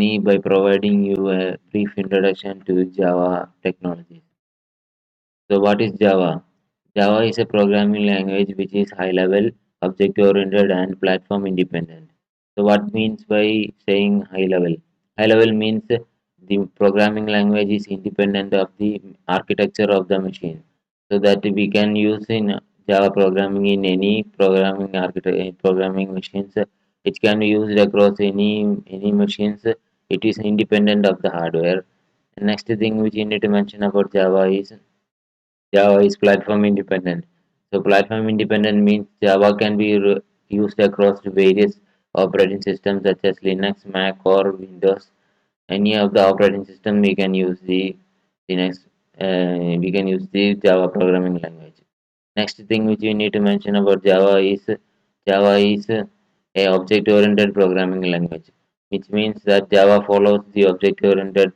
by providing you a brief introduction to Java technology. So, what is Java? Java is a programming language which is high level, object oriented, and platform independent. So, what means by saying high level? High level means the programming language is independent of the architecture of the machine, so that we can use in Java programming in any programming machines. It can be used across any machines. It is independent of the hardware. Next thing which you need to mention about Java is platform independent. So platform independent means Java can be used across various operating systems such as Linux, Mac, or Windows. Any of the operating system we can use the Linux. We can use the Java programming language. Next thing which we need to mention about Java is a object-oriented programming language, which means that Java follows the object-oriented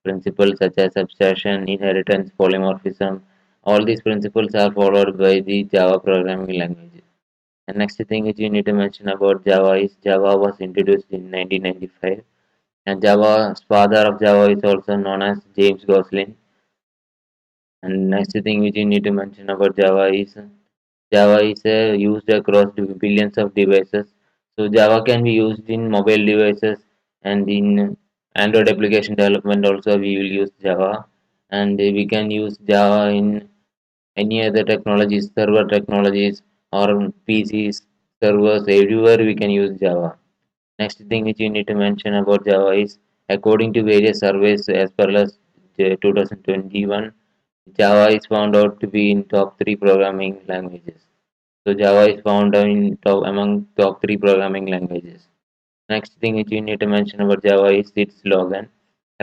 principles such as abstraction, inheritance, polymorphism. All these principles are followed by the Java programming language. And next thing which you need to mention about Java is Java was introduced in 1995, and Java's father of Java is also known as James Gosling. And next thing which you need to mention about Java is used across billions of devices. So Java can be used in mobile devices and in Android application development also we will use Java, and we can use Java in any other technologies, server technologies or PCs, servers, everywhere we can use Java. Next thing which you need to mention about Java is according to various surveys as per as 2021, Java is found out to be in top three programming languages. So Java is found in among top three programming languages. Next thing which you need to mention about Java is its slogan: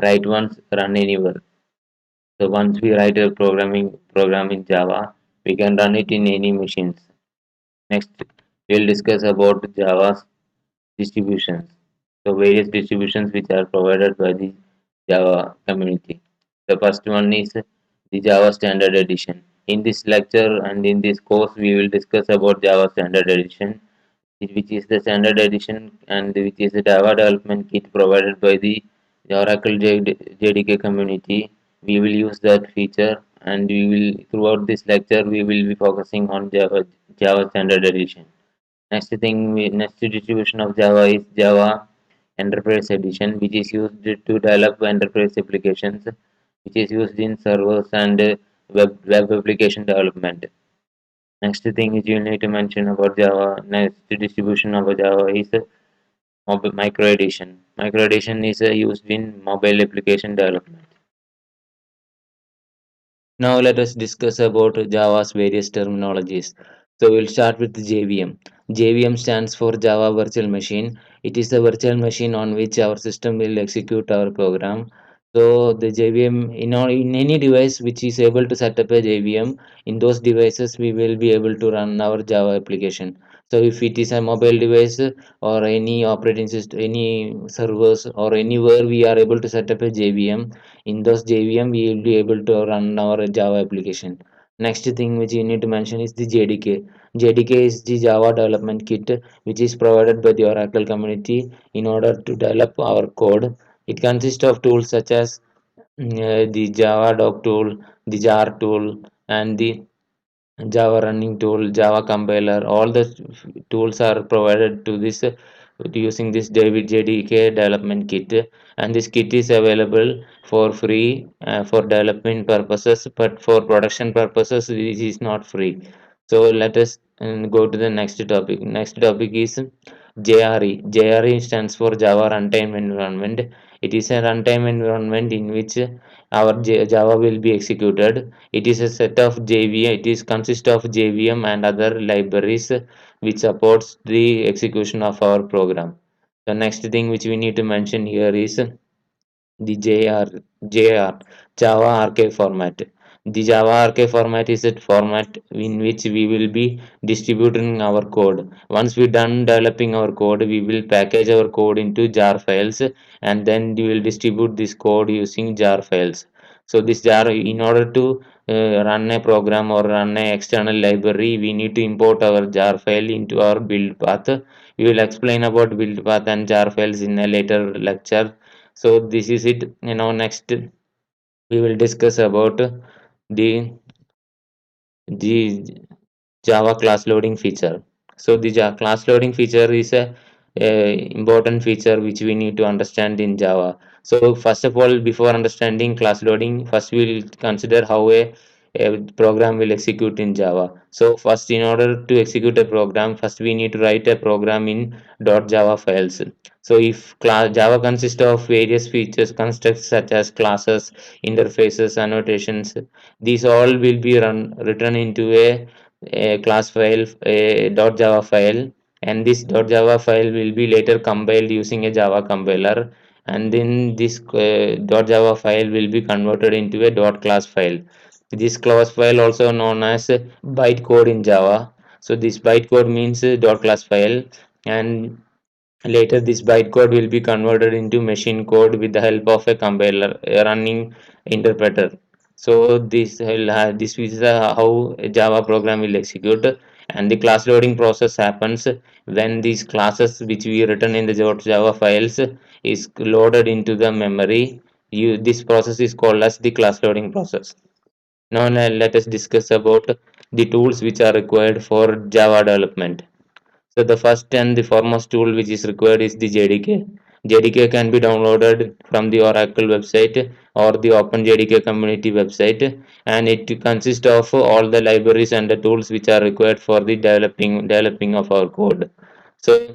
"Write once, run anywhere." So once we write a program in Java, we can run it in any machines. Next, we'll discuss about Java's distributions. So various distributions which are provided by the Java community. The first one is the Java Standard Edition. In this lecture and in this course, we will discuss about Java Standard Edition, which is the standard edition and which is the Java development kit provided by the Oracle JDK community. We will use that feature, and we will throughout this lecture we will be focusing on Java Standard Edition. Next distribution of Java is Java Enterprise Edition, which is used to develop enterprise applications, which is used in servers and web application development. Next thing is you need to mention about Java. Next distribution of Java is Micro Edition. Micro Edition is used in mobile application development. Now let us discuss about Java's various terminologies. So we'll start with JVM. JVM stands for Java Virtual Machine. It is the virtual machine on which our system will execute our program. So the JVM in any device which is able to set up a JVM, in those devices we will be able to run our Java application. So if it is a mobile device or any operating system, any servers or anywhere we are able to set up a JVM, in those JVM we will be able to run our Java application. Next thing which you need to mention is the JDK. JDK is the Java development kit which is provided by the Oracle community in order to develop our code. It consists of tools such as the Java Doc tool, the jar tool, and the Java running tool, Java compiler, all the tools are provided to this using this David JDK development kit, and this kit is available for free for development purposes, but for production purposes it is not free. So let us go to the next topic. Next topic is JRE. JRE stands for Java Runtime Environment. It is a runtime environment in which our Java will be executed. It is a set of JVM. It is consist of JVM and other libraries which supports the execution of our program. The next thing which we need to mention here is the JR Java Archive format. The Java Archive format is a format in which we will be distributing our code. Once we done developing our code, we will package our code into jar files, and then we will distribute this code using jar files. So this jar, in order to run a program or run a external library, we need to import our jar file into our build path. We will explain about build path and jar files in a later lecture. So this is it. Next we will discuss about the the Java class loading feature. So the class loading feature is a important feature which we need to understand in Java. So first of all, before understanding class loading, first we'll consider how a program will execute in Java. So first, in order to execute a program, first we need to write a program in .java files. So if Java consists of various features, constructs such as classes, interfaces, annotations, these all will be written into a class file, a .java file, and this .java file will be later compiled using a Java compiler, and then this .java file will be converted into a .class file. This class file also known as bytecode in Java. So this bytecode means .class file, and later, this bytecode will be converted into machine code with the help of a compiler, a running interpreter. So this is how a Java program will execute, and the class loading process happens when these classes which we written in the Java files is loaded into the memory. This process is called as the class loading process. Now let us discuss about the tools which are required for Java development. So the first and the foremost tool which is required is the JDK. JDK can be downloaded from the Oracle website or the OpenJDK community website, and it consists of all the libraries and the tools which are required for the developing of our code. So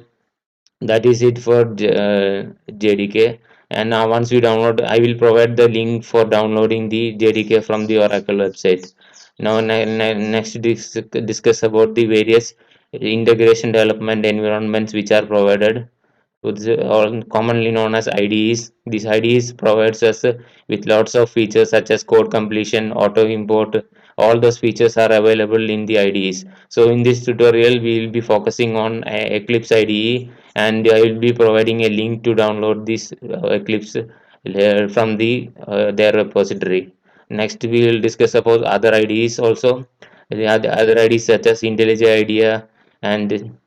that is it for JDK. And now once you download, I will provide the link for downloading the JDK from the Oracle website. Now next discuss about the various integration development environments which are provided, which are commonly known as IDEs. These IDEs provides us with lots of features such as code completion, auto import. All those features are available in the IDEs. So in this tutorial, we will be focusing on Eclipse IDE, and I will be providing a link to download this Eclipse from their repository. Next, we will discuss about other IDEs also. The other IDEs such as IntelliJ IDEA and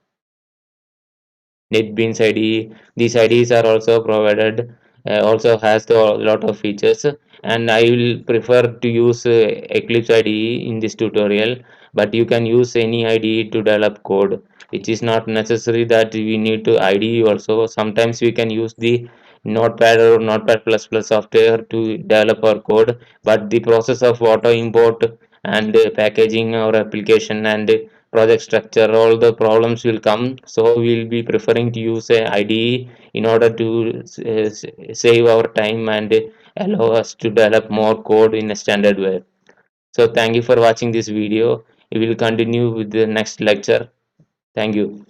NetBeans IDE. These IDEs are also provided, also has a lot of features, and I will prefer to use Eclipse IDE in this tutorial, but you can use any IDE to develop code. It is not necessary that we need to IDE also. Sometimes we can use the Notepad or Notepad++ software to develop our code, but the process of auto import and packaging our application and project structure, all the problems will come. So we'll be preferring to use a IDE in order to save our time and allow us to develop more code in a standard way. So thank you for watching this video. We will continue with the next lecture. Thank you.